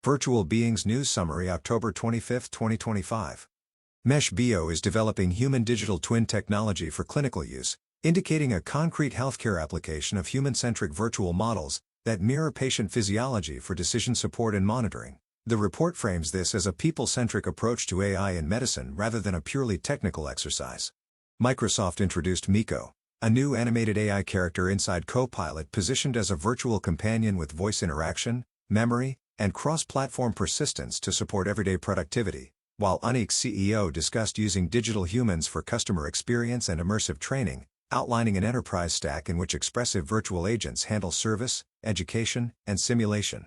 Virtual Beings News Summary October 25, 2025. Mesh Bio is developing human digital twin technology for clinical use, indicating a concrete healthcare application of human-centric virtual models that mirror patient physiology for decision support and monitoring. The report frames this as a people-centric approach to AI in medicine rather than a purely technical exercise. Microsoft introduced Miko, a new animated AI character inside Copilot positioned as a virtual companion with voice interaction, memory, and cross-platform persistence to support everyday productivity, while Unique's CEO discussed using digital humans for customer experience and immersive training, outlining an enterprise stack in which expressive virtual agents handle service, education, and simulation.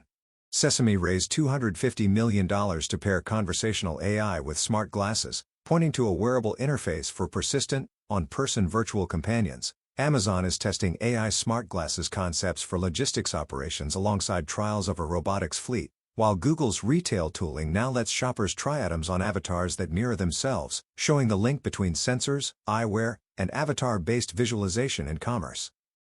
Sesame raised $250 million to pair conversational AI with smart glasses, pointing to a wearable interface for persistent, on-person virtual companions. Amazon is testing AI smart glasses concepts for logistics operations alongside trials of a robotics fleet, while Google's retail tooling now lets shoppers try items on avatars that mirror themselves, showing the link between sensors, eyewear, and avatar-based visualization in commerce.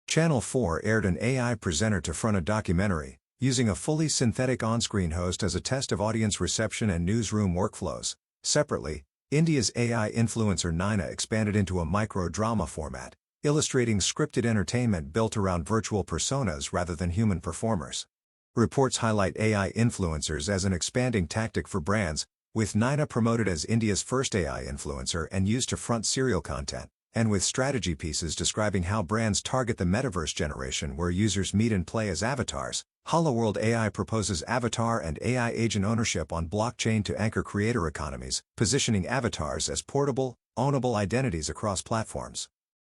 Channel 4 aired an AI presenter to front a documentary, using a fully synthetic on-screen host as a test of audience reception and newsroom workflows. Separately, India's AI influencer Naina expanded into a micro-drama format, illustrating scripted entertainment built around virtual personas rather than human performers. Reports highlight AI influencers as an expanding tactic for brands, with Naina promoted as India's first AI influencer and used to front serial content, and with strategy pieces describing how brands target the metaverse generation where users meet and play as avatars. HoloWorld AI proposes avatar and AI agent ownership on blockchain to anchor creator economies, positioning avatars as portable, ownable identities across platforms.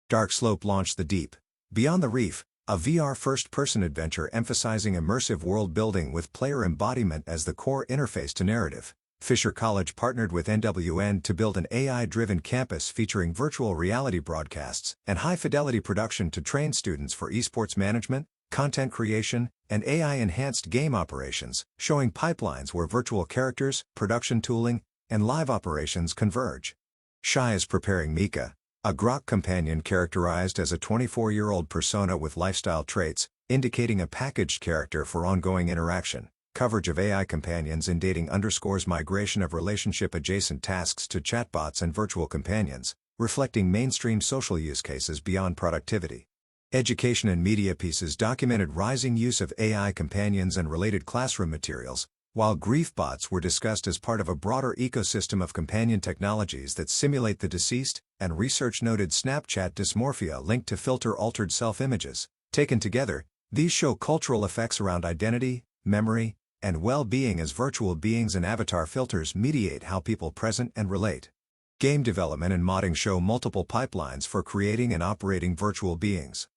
Dark Slope launched The Deep, Beyond the Reef, a VR first-person adventure emphasizing immersive world-building with player embodiment as the core interface to narrative. Fisher College partnered with NWN to build an AI-driven campus featuring virtual reality broadcasts and high-fidelity production to train students for esports management, content creation, and AI-enhanced game operations, showing pipelines where virtual characters, production tooling, and live operations converge. Shai is preparing Mika, a Grok companion characterized as a 24-year-old persona with lifestyle traits, indicating a packaged character for ongoing interaction. Coverage of AI companions in dating underscores migration of relationship-adjacent tasks to chatbots and virtual companions, reflecting mainstream social use cases beyond productivity. Education and media pieces documented rising use of AI companions and related classroom materials, while grief bots were discussed as part of a broader ecosystem of companion technologies that simulate the deceased, and research noted Snapchat dysmorphia linked to filter-altered self-images. Taken together, these show cultural effects around identity, memory, and well-being as virtual beings and avatar filters mediate how people present and relate. Game development and modding show multiple pipelines for creating and operating virtual beings.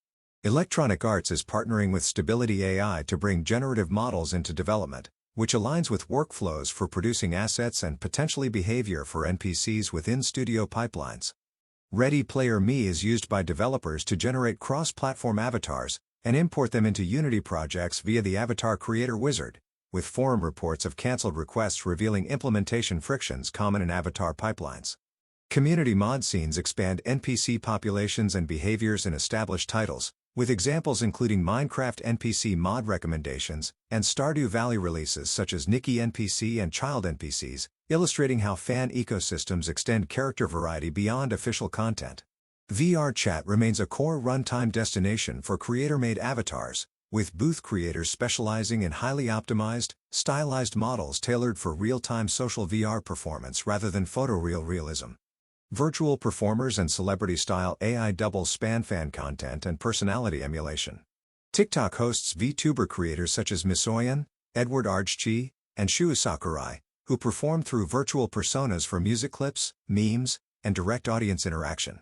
Electronic Arts is partnering with Stability AI to bring generative models into development, which aligns with workflows for producing assets and potentially behavior for NPCs within studio pipelines. Ready Player Me is used by developers to generate cross-platform avatars and import them into Unity projects via the Avatar Creator Wizard, with forum reports of canceled requests revealing implementation frictions common in avatar pipelines. Community mod scenes expand NPC populations and behaviors in established titles, with examples including Minecraft NPC mod recommendations and Stardew Valley releases such as Nikki NPC and Child NPCs, illustrating how fan ecosystems extend character variety beyond official content. VR Chat remains a core runtime destination for creator-made avatars, with booth creators specializing in highly optimized, stylized models tailored for real-time social VR performance rather than photoreal realism. Virtual performers and celebrity-style AI doubles span fan content and personality emulation. TikTok hosts VTuber creators such as Misoyan, Edward Archchi, and Shu Sakurai, who perform through virtual personas for music clips, memes, and direct audience interaction.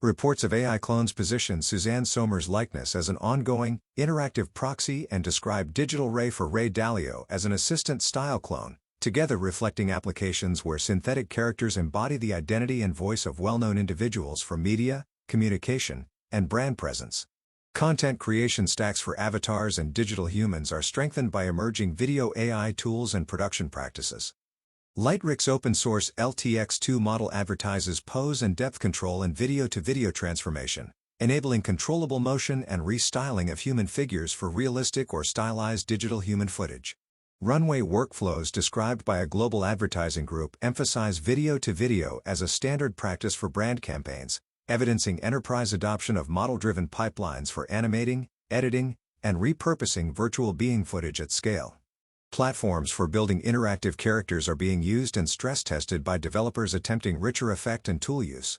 Reports of AI clones position Suzanne Sommer's likeness as an ongoing, interactive proxy and describe Digital Ray for Ray Dalio as an assistant style clone, together reflecting applications where synthetic characters embody the identity and voice of well-known individuals for media, communication, and brand presence. Content creation stacks for avatars and digital humans are strengthened by emerging video AI tools and production practices. Lightric's open-source LTX2 model advertises pose and depth control in video-to-video transformation, enabling controllable motion and restyling of human figures for realistic or stylized digital human footage. Runway workflows described by a global advertising group emphasize video-to-video as a standard practice for brand campaigns, evidencing enterprise adoption of model-driven pipelines for animating, editing, and repurposing virtual being footage at scale. Platforms for building interactive characters are being used and stress-tested by developers attempting richer effect and tool use.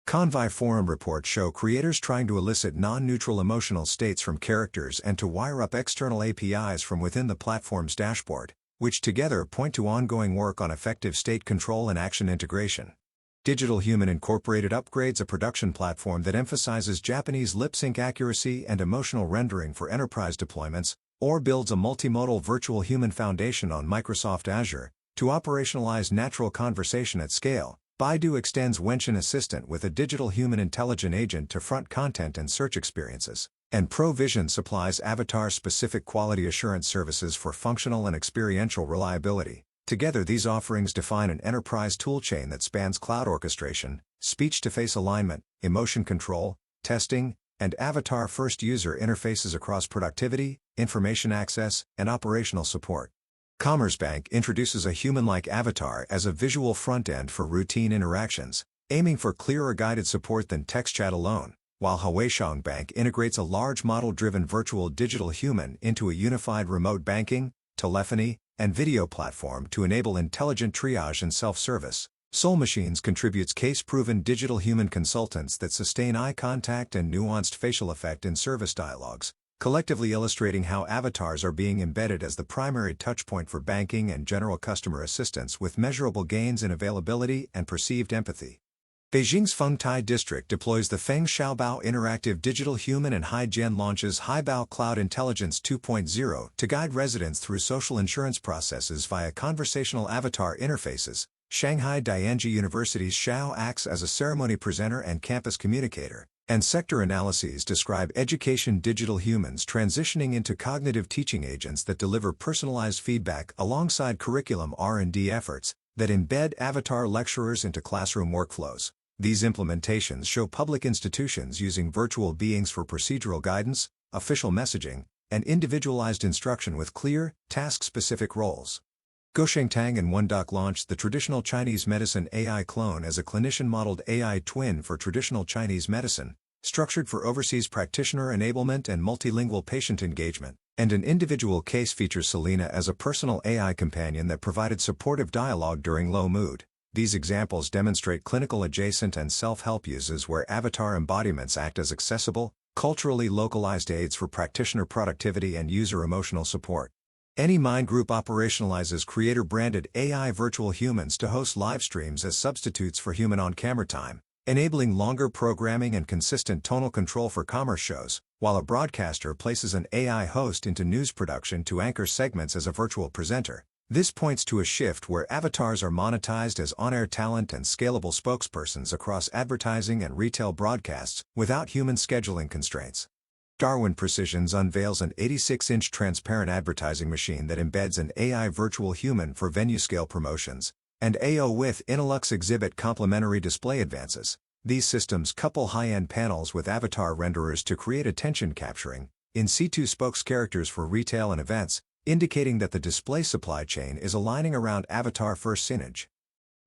Convai forum reports show creators trying to elicit non-neutral emotional states from characters and to wire up external APIs from within the platform's dashboard, which together point to ongoing work on effective state control and action integration. Digital Human Incorporated upgrades a production platform that emphasizes Japanese lip-sync accuracy and emotional rendering for enterprise deployments, or builds a multimodal virtual human foundation on Microsoft Azure to operationalize natural conversation at scale. Baidu extends Wenshin Assistant with a digital human intelligent agent to front content and search experiences, and Provision supplies avatar-specific quality assurance services for functional and experiential reliability. Together these offerings define an enterprise toolchain that spans cloud orchestration, speech-to-face alignment, emotion control, testing, and avatar-first user interfaces across productivity, information access, and operational support. Commerzbank introduces a human-like avatar as a visual front-end for routine interactions, aiming for clearer guided support than text chat alone, while Huaisheng Bank integrates a large model-driven virtual digital human into a unified remote banking, telephony, and video platform to enable intelligent triage and self-service. Soul Machines contributes case-proven digital human consultants that sustain eye contact and nuanced facial effect in service dialogues, collectively illustrating how avatars are being embedded as the primary touchpoint for banking and general customer assistance with measurable gains in availability and perceived empathy. Beijing's Fengtai District deploys the Feng Xiaobao Interactive Digital Human and HiGen launches Haibao Cloud Intelligence 2.0 to guide residents through social insurance processes via conversational avatar interfaces. Shanghai Dianji University's Xiao acts as a ceremony presenter and campus communicator, and sector analyses describe education digital humans transitioning into cognitive teaching agents that deliver personalized feedback alongside curriculum R&D efforts that embed avatar lecturers into classroom workflows. These implementations show public institutions using virtual beings for procedural guidance, official messaging, and individualized instruction with clear, task-specific roles. Goshengtang and Wondoc launched the traditional Chinese medicine AI clone as a clinician-modeled AI twin for traditional Chinese medicine, structured for overseas practitioner enablement and multilingual patient engagement, and an individual case features Selena as a personal AI companion that provided supportive dialogue during low mood. These examples demonstrate clinical adjacent and self-help uses where avatar embodiments act as accessible, culturally localized aids for practitioner productivity and user emotional support. AnyMind Group operationalizes creator-branded AI virtual humans to host live streams as substitutes for human on-camera time, enabling longer programming and consistent tonal control for commerce shows, while a broadcaster places an AI host into news production to anchor segments as a virtual presenter. This points to a shift where avatars are monetized as on-air talent and scalable spokespersons across advertising and retail broadcasts, without human scheduling constraints. Darwin Precisions unveils an 86-inch transparent advertising machine that embeds an AI virtual human for venue-scale promotions, and AO with Inilux exhibit complementary display advances. These systems couple high-end panels with avatar renderers to create attention capturing, in situ spokes characters for retail and events, indicating that the display supply chain is aligning around avatar-first signage.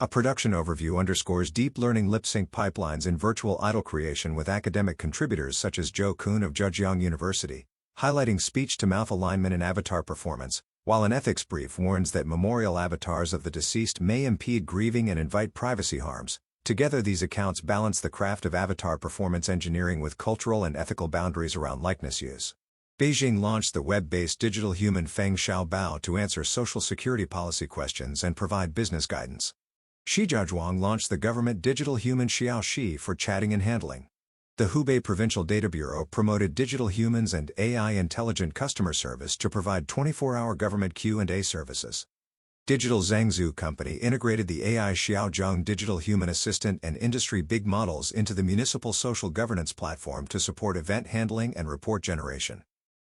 A production overview underscores deep learning lip-sync pipelines in virtual idol creation with academic contributors such as Zhou Kun of Zhejiang University, highlighting speech-to-mouth alignment in avatar performance, while an ethics brief warns that memorial avatars of the deceased may impede grieving and invite privacy harms. Together these accounts balance the craft of avatar performance engineering with cultural and ethical boundaries around likeness use. Beijing launched the web-based digital human Feng Xiaobao to answer social security policy questions and provide business guidance. Shijiazhuang launched the government digital human Xiaoxi for chatting and handling. The Hubei Provincial Data Bureau promoted digital humans and AI intelligent customer service to provide 24-hour government Q&A services. Digital Zhangzhou Company integrated the AI Xiaozhong digital human assistant and industry big models into the municipal social governance platform to support event handling and report generation.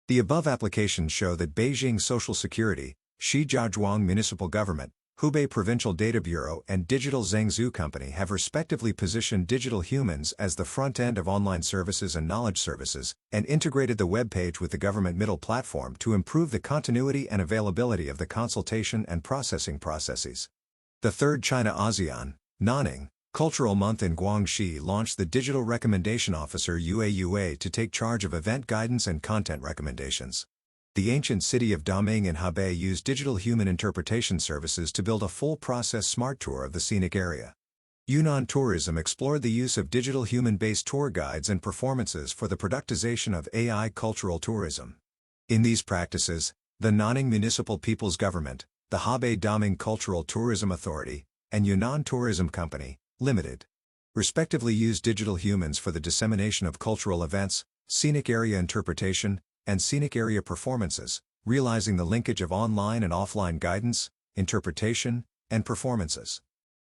The above applications show that Beijing Social Security, Shijiazhuang Municipal Government, Hubei Provincial Data Bureau and Digital Zhengzhou Company have respectively positioned digital humans as the front end of online services and knowledge services, and integrated the web page with the government middle platform to improve the continuity and availability of the consultation and processing processes. The third China-ASEAN, Nanning, Cultural Month in Guangxi launched the Digital Recommendation Officer UA to take charge of event guidance and content recommendations. The ancient city of Daming in Hebei used digital human interpretation services to build a full-process smart tour of the scenic area. Yunnan Tourism explored the use of digital human-based tour guides and performances for the productization of AI cultural tourism. In these practices, the Nanning Municipal People's Government, the Hebei Daming Cultural Tourism Authority, and Yunnan Tourism Company, Limited, respectively used digital humans for the dissemination of cultural events, scenic area interpretation, and scenic area performances, realizing the linkage of online and offline guidance, interpretation, and performances.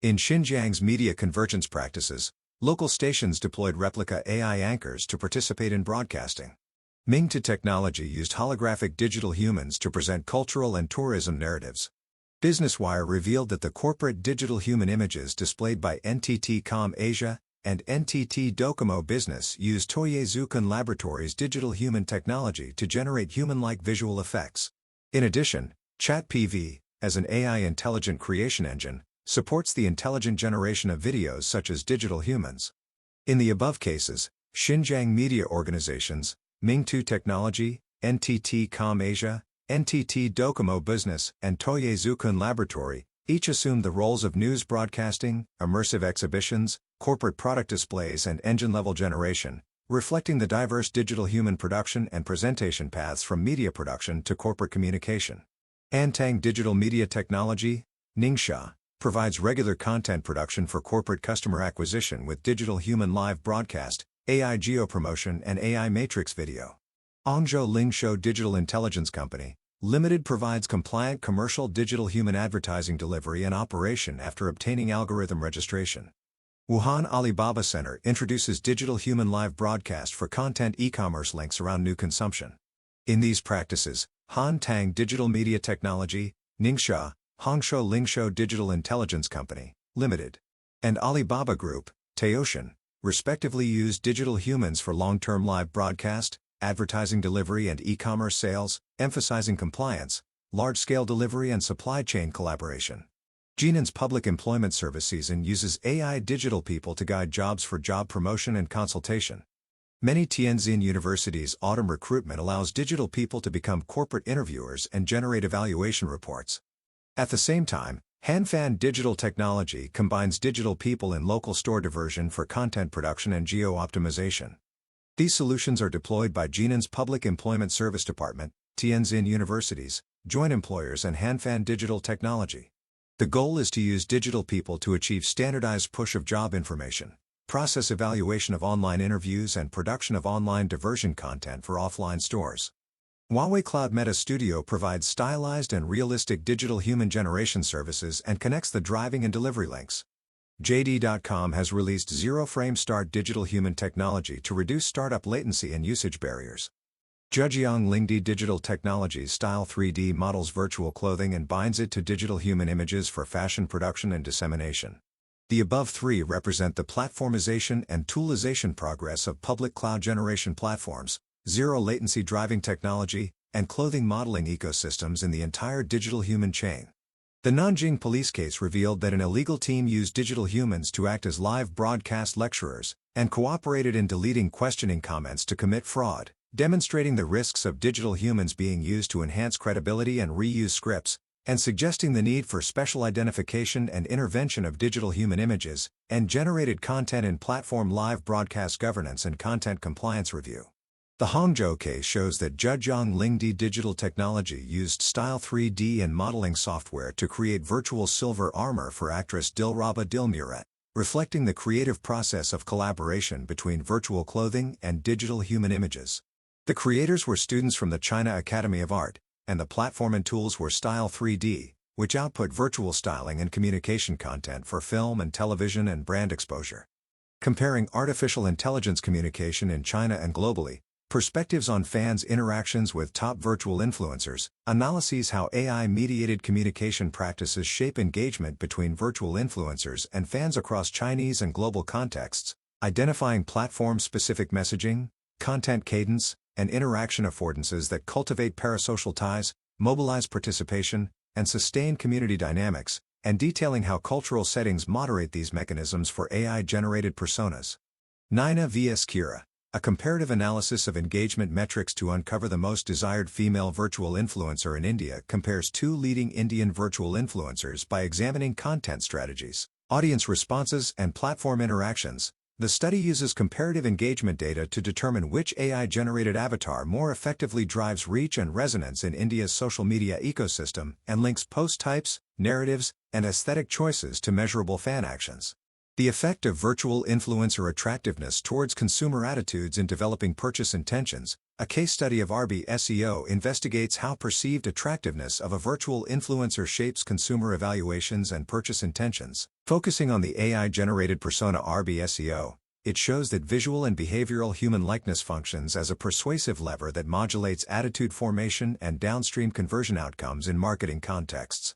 In Xinjiang's media convergence practices, local stations deployed replica AI anchors to participate in broadcasting. Mingtu Technology used holographic digital humans to present cultural and tourism narratives. BusinessWire revealed that the corporate digital human images displayed by NTT Com Asia and NTT Docomo Business used Toyei Laboratories' digital human technology to generate human-like visual effects. In addition, ChatPV, as an AI intelligent creation engine, supports the intelligent generation of videos such as digital humans. In the above cases, Xinjiang media organizations, Mingtu Technology, NTT Com Asia, NTT Docomo Business, and Toyei Laboratory, each assumed the roles of news broadcasting, immersive exhibitions, corporate product displays and engine-level generation, reflecting the diverse digital human production and presentation paths from media production to corporate communication. Antang Digital Media Technology, Ningxia, provides regular content production for corporate customer acquisition with digital human live broadcast, AI geo-promotion and AI matrix video. Hangzhou Lingshou Digital Intelligence Company, Limited provides compliant commercial digital human advertising delivery and operation after obtaining algorithm registration. Wuhan Alibaba Center introduces digital human live broadcast for content e-commerce links around new consumption. In these practices, Han Tang Digital Media Technology, Ningxia, Hangzhou Lingshou Digital Intelligence Company, Limited, and Alibaba Group, Taotian, respectively used digital humans for long-term live broadcast, advertising delivery and e-commerce sales, emphasizing compliance, large-scale delivery and supply chain collaboration. Jinan's public employment service season uses AI digital people to guide jobs for job promotion and consultation. Many Tianjin universities' autumn recruitment allows digital people to become corporate interviewers and generate evaluation reports. At the same time, Hanfan Digital Technology combines digital people in local store diversion for content production and geo-optimization. These solutions are deployed by Jinan's Public Employment Service Department, Tianjin Universities, Joint Employers and Hanfan Digital Technology. The goal is to use digital people to achieve standardized push of job information, process evaluation of online interviews and production of online diversion content for offline stores. Huawei Cloud Meta Studio provides stylized and realistic digital human generation services and connects the driving and delivery links. JD.com has released zero-frame start digital human technology to reduce startup latency and usage barriers. Zhejiang Lingdi Digital Technologies Style 3D models virtual clothing and binds it to digital human images for fashion production and dissemination. The above three represent the platformization and toolization progress of public cloud generation platforms, zero-latency driving technology, and clothing modeling ecosystems in the entire digital human chain. The Nanjing police case revealed that an illegal team used digital humans to act as live broadcast lecturers, and cooperated in deleting questioning comments to commit fraud, demonstrating the risks of digital humans being used to enhance credibility and reuse scripts, and suggesting the need for special identification and intervention of digital human images, and generated content in platform live broadcast governance and content compliance review. The Hangzhou case shows that Zhejiang Lingdi Digital Technology used Style 3D and modeling software to create virtual silver armor for actress Dilraba Dilmurat, reflecting the creative process of collaboration between virtual clothing and digital human images. The creators were students from the China Academy of Art, and the platform and tools were Style 3D, which output virtual styling and communication content for film and television and brand exposure. Comparing artificial intelligence communication in China and globally, Perspectives on fans' interactions with top virtual influencers, analyses how AI-mediated communication practices shape engagement between virtual influencers and fans across Chinese and global contexts, identifying platform-specific messaging, content cadence, and interaction affordances that cultivate parasocial ties, mobilize participation, and sustain community dynamics, and detailing how cultural settings moderate these mechanisms for AI-generated personas. Naina vs. Kira, a comparative analysis of engagement metrics to uncover the most desired female virtual influencer in India, compares two leading Indian virtual influencers by examining content strategies, audience responses, and platform interactions. The study uses comparative engagement data to determine which AI-generated avatar more effectively drives reach and resonance in India's social media ecosystem, and links post types, narratives, and aesthetic choices to measurable fan actions. The effect of virtual influencer attractiveness towards consumer attitudes in developing purchase intentions. A case study of RB SEO investigates how perceived attractiveness of a virtual influencer shapes consumer evaluations and purchase intentions. Focusing on the AI-generated persona RB SEO, it shows that visual and behavioral human likeness functions as a persuasive lever that modulates attitude formation and downstream conversion outcomes in marketing contexts.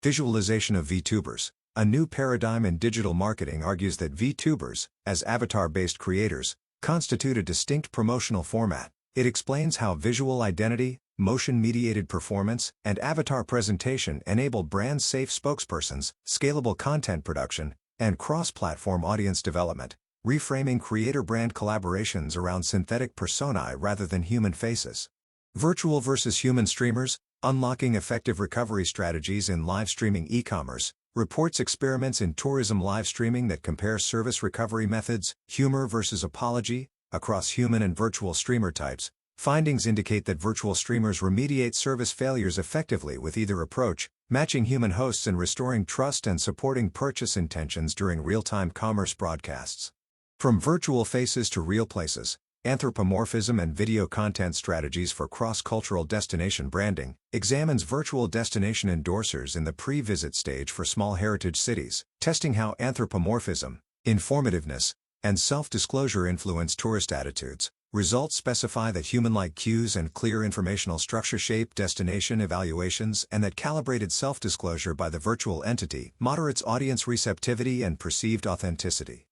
Visualization of VTubers. A new paradigm in digital marketing argues that VTubers, as avatar-based creators, constitute a distinct promotional format. It explains how visual identity, motion-mediated performance, and avatar presentation enable brand-safe spokespersons, scalable content production, and cross-platform audience development, reframing creator-brand collaborations around synthetic personae rather than human faces. Virtual versus human streamers, unlocking effective recovery strategies in live streaming e-commerce, reports experiments in tourism live streaming that compare service recovery methods, humor versus apology, across human and virtual streamer types. Findings indicate that virtual streamers remediate service failures effectively with either approach, matching human hosts and restoring trust and supporting purchase intentions during real-time commerce broadcasts. From virtual faces to real places, anthropomorphism and video content strategies for cross-cultural destination branding, examines virtual destination endorsers in the pre-visit stage for small heritage cities, testing how anthropomorphism, informativeness, and self-disclosure influence tourist attitudes. Results specify that human-like cues and clear informational structure shape destination evaluations, and that calibrated self-disclosure by the virtual entity moderates audience receptivity and perceived authenticity.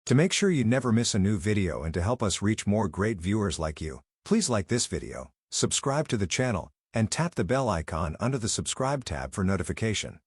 To make sure you never miss a new video and to help us reach more great viewers like you, please like this video, subscribe to the channel, and tap the bell icon under the subscribe tab for notification.